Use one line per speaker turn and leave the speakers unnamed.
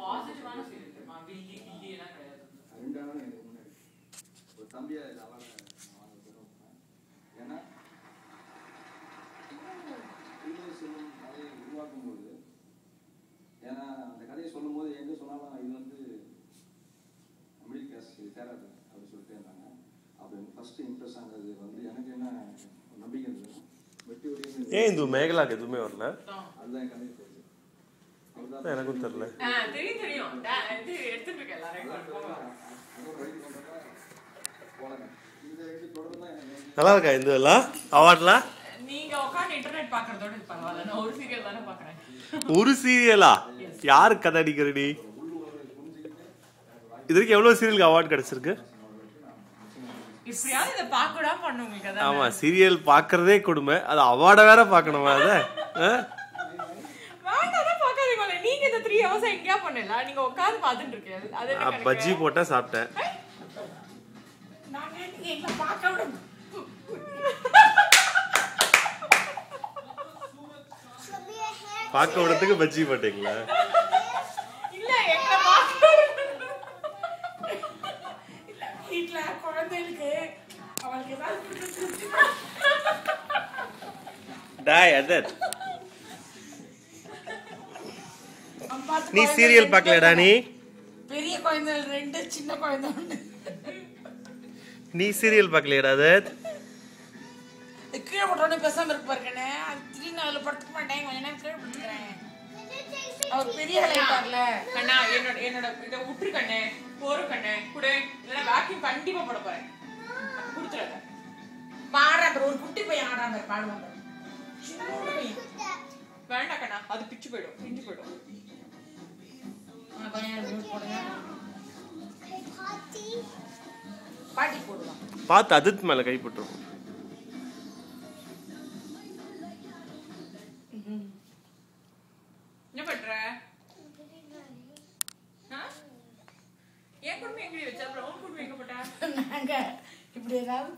பாசிட்டிவான ஃபீல் இருக்குமா வில்லி கில்லி எல்லாம் கிடையாது
ரெண்டாவது எனக்கு முன்னாடி ஒரு தம்பியை அவார்டை வாங்க போகிறோம் ஏன்னா செல்வம் கதையை உருவாக்கும் போது ஏன்னா அந்த கதையை சொல்லும் போது எங்கே சொன்னாலும் இது வந்து மிடில் கிளாஸ் சேராது அப்படின்னு சொல்லிட்டு இருந்தாங்க அப்போ எனக்கு ஃபர்ஸ்ட் இம்ப்ரெஸ் ஆனது வந்து எனக்கு என்ன நம்பிக்கை இருந்தது வெட்டி ஒரே
ஏன் இந்த மேகலாக்கு எதுவுமே வரல
அதுதான் என் கதையை தெரியுது
எனக்கும் தெரியல
தெரியும் தெரியும் இது எடுத்துட்டு இருக்க எல்லாரும்
நல்லா இருக்கா இந்த எல்லாம் அவார்ட்லாம்
நீங்க உட்கார்ந்து இன்டர்நெட் பாக்குறதோட இது பரவாயில்ல நான் ஒரு சீரியல் தானே பாக்குறேன்
ஒரு சீரியலா யாரு கதை அடிக்கிறடி இதுக்கு எவ்வளவு சீரியலுக்கு அவார்ட் கிடைச்சிருக்கு
இப்படியாவது இதை பார்க்கடா பண்ணுவீங்க கதை
ஆமா சீரியல் பாக்குறதே கொடுமை அது அவார்டை வேற பாக்கணுமா அத
வேண்டாம் பாக்காதீங்க நீங்க இந்த 3 hours எங்கயா பண்ணல நீங்க உட்கார்ந்து பாத்துட்டு இருக்கீங்க அது
பஜ்ஜி போட்டா சாப்பிட்டேன்
நாங்க எங்க பார்க்க விட
பார்க்க விடத்துக்கு பஜ்ஜி போட்டீங்களா
இல்ல எங்க பார்க்க இல்ல வீட்ல குழந்தைகளுக்கு அவளுக்கு ஏதாவது
டாய் அதர் நீ சீரியல் பார்க்கலடா நீ
பெரிய குழந்தைகள் 2 சின்ன குழந்தை 1
நீ சீரியல் பார்க்கலையடா அதர்
கீழே போட்டோன்னு பேசாம இருக்கு பாருங்கண்ணே அது திடீர்னு அதில் படுத்துக்க மாட்டேன் கொஞ்ச நேரம் கீழே படுத்துக்கிறேன் அவர் பெரிய ஆளாயிட்டார்ல கண்ணா என்னோட இதை விட்டுரு கண்ணே போற கண்ணே கூட இல்லைன்னா வேக்யூம் கண்டிப்பா போட போறேன் கொடுத்துறாங்க பாடுற ஒரு குட்டி பையன் ஆடாம பாடுவாங்க வேண்டாம் கண்ணா அது பிச்சு போயிடும் பிஞ்சு போயிடும் பாட்டி போடுவான்
பார்த்து அதித் மேல கை போட்டுரும்
என்ன பண்ற ஏன் குடும்பம் எங்கடி வச்சா அப்புறம் உன் குடும்பம் எங்க போட்டா நாங்க இப்படி ஏதாவது